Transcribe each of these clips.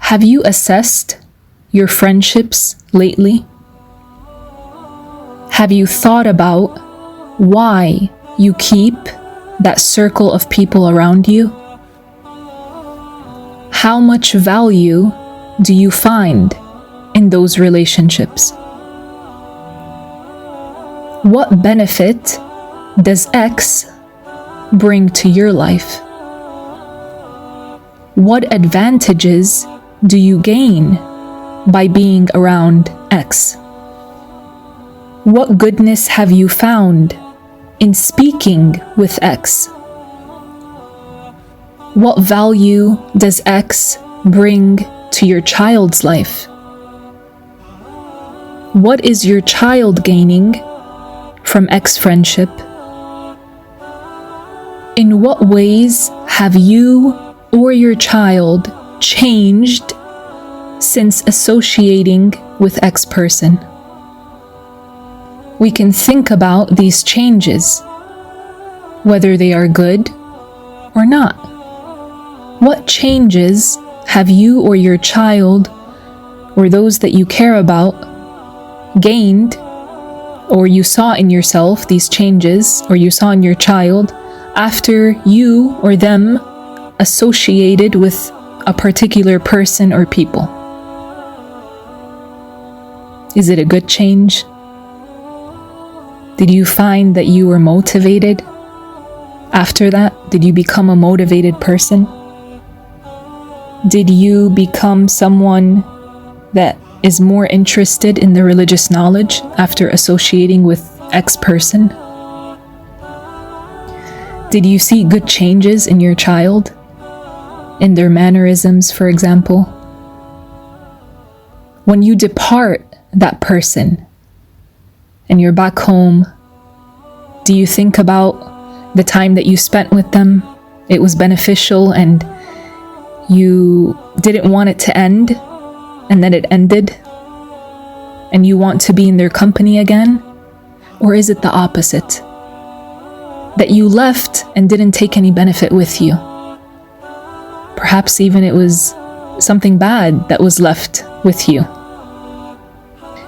Have you assessed your friendships lately? Have you thought about why you keep that circle of people around you? How much value do you find in those relationships? What benefit does X bring to your life? What advantages do you gain by being around X? What goodness have you found in speaking with X? What value does X bring to your child's life? What is your child gaining from X friendship? In what ways have you or your child changed since associating with X person? We can think about these changes, whether they are good or not. What changes have you or your child or those that you care about gained, or you saw in yourself these changes, or you saw in your child after you or them associated with a particular person or people? Is it a good change? Did you find that you were motivated after that? Did you become a motivated person? Did you become someone that is more interested in the religious knowledge after associating with X person? Did you see good changes in your child? In their mannerisms, for example? When you depart that person and you're back home, do you think about the time that you spent with them? It was beneficial and you didn't want it to end, and then it ended, and you want to be in their company again? Or is it the opposite? That you left and didn't take any benefit with you? Perhaps even it was something bad that was left with you.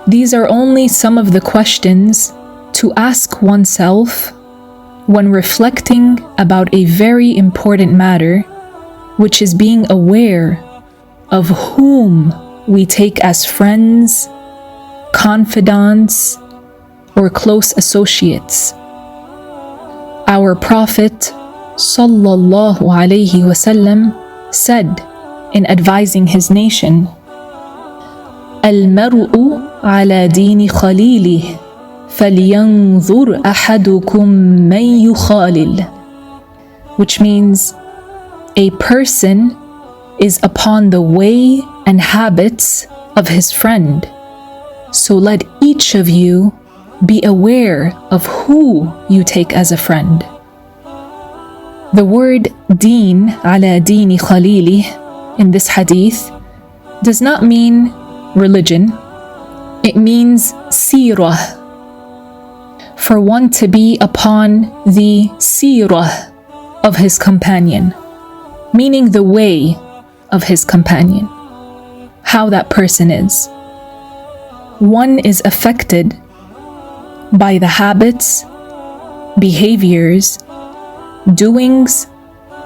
These are only some of the questions to ask oneself when reflecting about a very important matter, which is being aware of whom we take as friends, confidants, or close associates. Our Prophet sallallahu alaihi wasallam said in advising his nation, المرء على دين خليله فلينظر أحدكم من يخالل, which means a person is upon the way and habits of his friend. So let each of you be aware of who you take as a friend. The word deen ala dini khalili in this hadith does not mean religion. It means seerah, for one to be upon the seerah of his companion, meaning the way of his companion, how that person is. One is affected by the habits, behaviors, doings,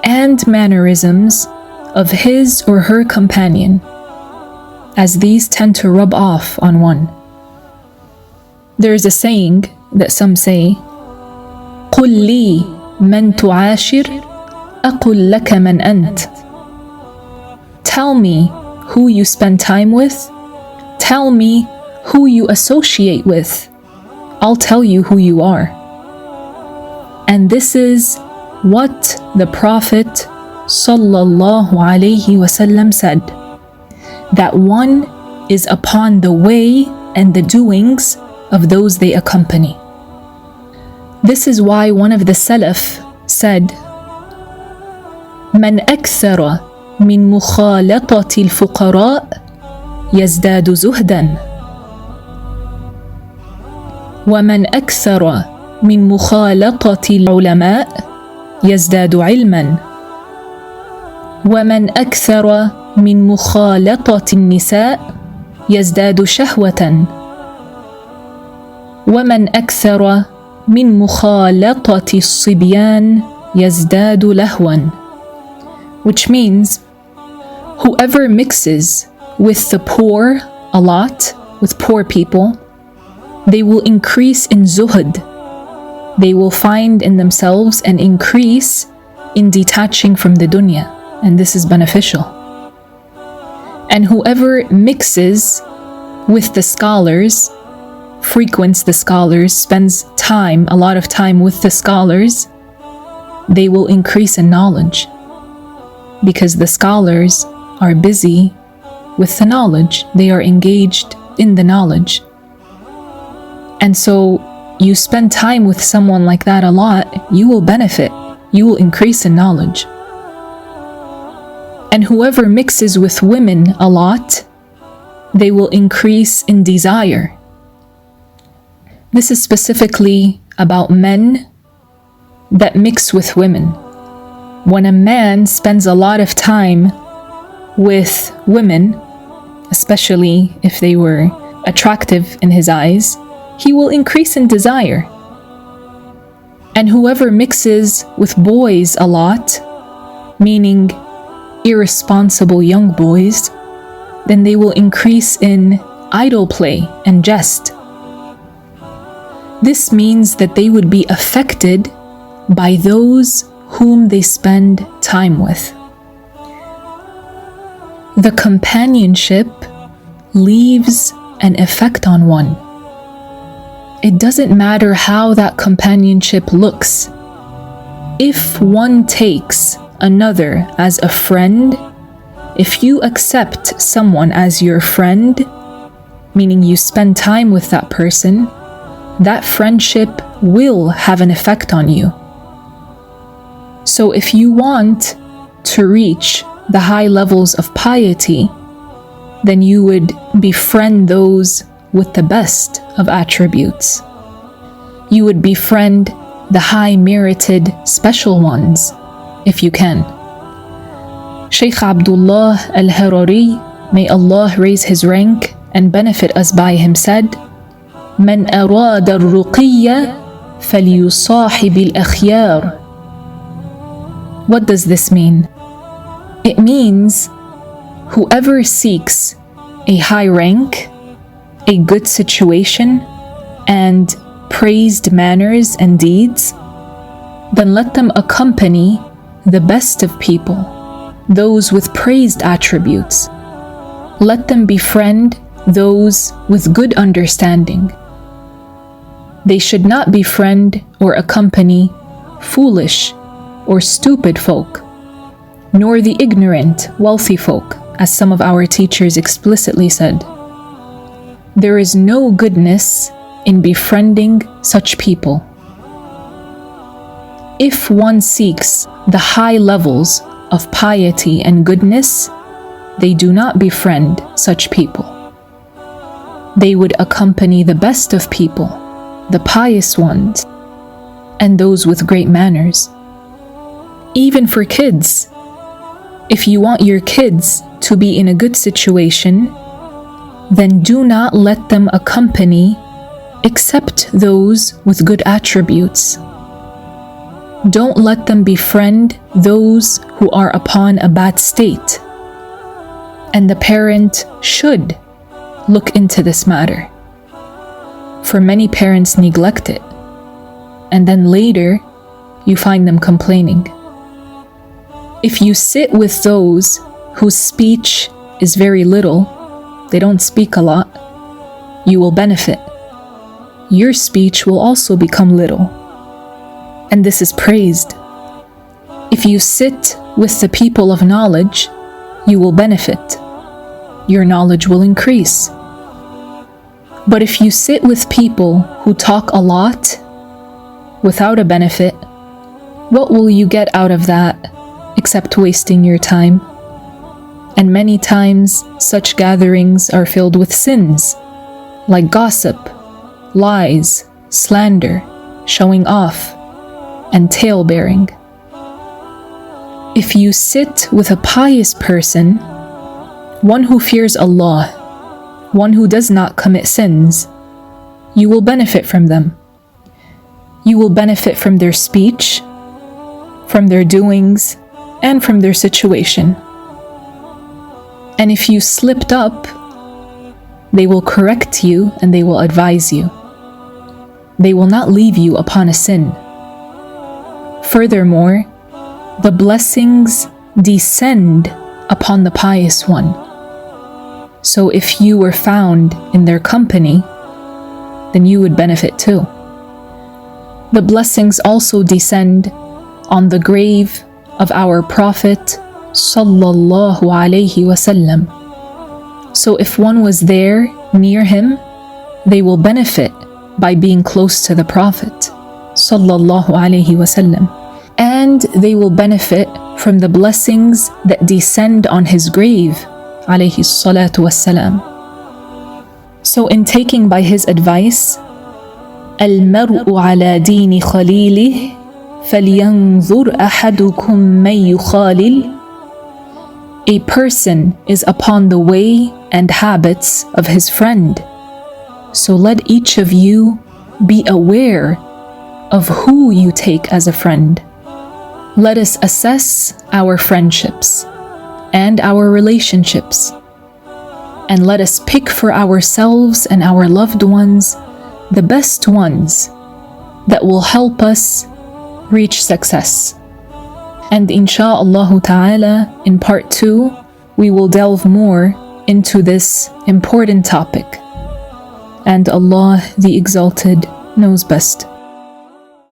and mannerisms of his or her companion, as these tend to rub off on one. There is a saying that some say, قُلْ لِي مَنْ تُعَاشِرْ أَقُلْ لَكَ مَنْ أَنْتَ. Tell me who you spend time with. Tell me who you associate with. I'll tell you who you are. And this is what the Prophet sallallahu alaihi wasallam said, that one is upon the way and the doings of those they accompany. This is why one of the Salaf said, من أكثر من مخالطة الفقراء يزداد زهدا، ومن أكثر من مخالطة العلماء يزداد علما، ومن أكثر من مخالطة النساء يزداد شهوة ومن أكثر من مخالطة الصبيان يزداد لهوا. Which means whoever mixes with the poor a lot, with poor people, they will increase in zuhud. They will find in themselves an increase in detaching from the dunya, and this is beneficial. And whoever mixes with the scholars, frequents the scholars, spends time, a lot of time with the scholars, they will increase in knowledge, because the scholars are busy with the knowledge. They are engaged in the knowledge. And so you spend time with someone like that a lot, you will benefit, you will increase in knowledge. And whoever mixes with women a lot, they will increase in desire. This is specifically about men that mix with women. When a man spends a lot of time with women, especially if they were attractive in his eyes, he will increase in desire. And whoever mixes with boys a lot, meaning irresponsible young boys, then they will increase in idle play and jest. This means that they would be affected by those whom they spend time with. The companionship leaves an effect on one. It doesn't matter how that companionship looks. If one takes another as a friend, if you accept someone as your friend, meaning you spend time with that person, that friendship will have an effect on you. So if you want to reach the high levels of piety, then you would befriend those with the best of attributes. You would befriend the high-merited special ones, if you can. Shaykh Abdullah al-Harari, may Allah raise his rank and benefit us by him, said, من أراد الرقي فليصاحب الأخيار. What does this mean? It means whoever seeks a high rank, a good situation, and praised manners and deeds, then let them accompany the best of people, those with praised attributes. Let them befriend those with good understanding. They should not befriend or accompany foolish or stupid folk, nor the ignorant, wealthy folk, as some of our teachers explicitly said. There is no goodness in befriending such people. If one seeks the high levels of piety and goodness, they do not befriend such people. They would accompany the best of people, the pious ones, and those with great manners. Even for kids, if you want your kids to be in a good situation, then do not let them accompany except those with good attributes. Don't let them befriend those who are upon a bad state. And the parent should look into this matter. For many parents neglect it, and then later you find them complaining. If you sit with those whose speech is very little, they don't speak a lot, you will benefit. Your speech will also become little, and this is praised. If you sit with the people of knowledge, you will benefit. Your knowledge will increase. But if you sit with people who talk a lot without a benefit, what will you get out of that except wasting your time? And many times such gatherings are filled with sins, like gossip, lies, slander, showing off, and tale-bearing. If you sit with a pious person, one who fears Allah, one who does not commit sins, you will benefit from them. You will benefit from their speech, from their doings, and from their situation. And if you slipped up, they will correct you and they will advise you. They will not leave you upon a sin. Furthermore, the blessings descend upon the pious one. So if you were found in their company, then you would benefit too. The blessings also descend on the grave of our Prophet sallallahu alaihi wasallam. So if one was there near him, they will benefit by being close to the Prophet sallallahu alaihi wasallam. And they will benefit from the blessings that descend on his grave alayhi salatu wassalam. So in taking by his advice, المرء على دين خليله فلينظر أحدكم من يخالل, a person is upon the way and habits of his friend. So let each of you be aware of who you take as a friend. Let us assess our friendships and our relationships, and let us pick for ourselves and our loved ones the best ones that will help us reach success. And insha'Allah ta'ala, in part 2, we will delve more into this important topic. And Allah the Exalted knows best.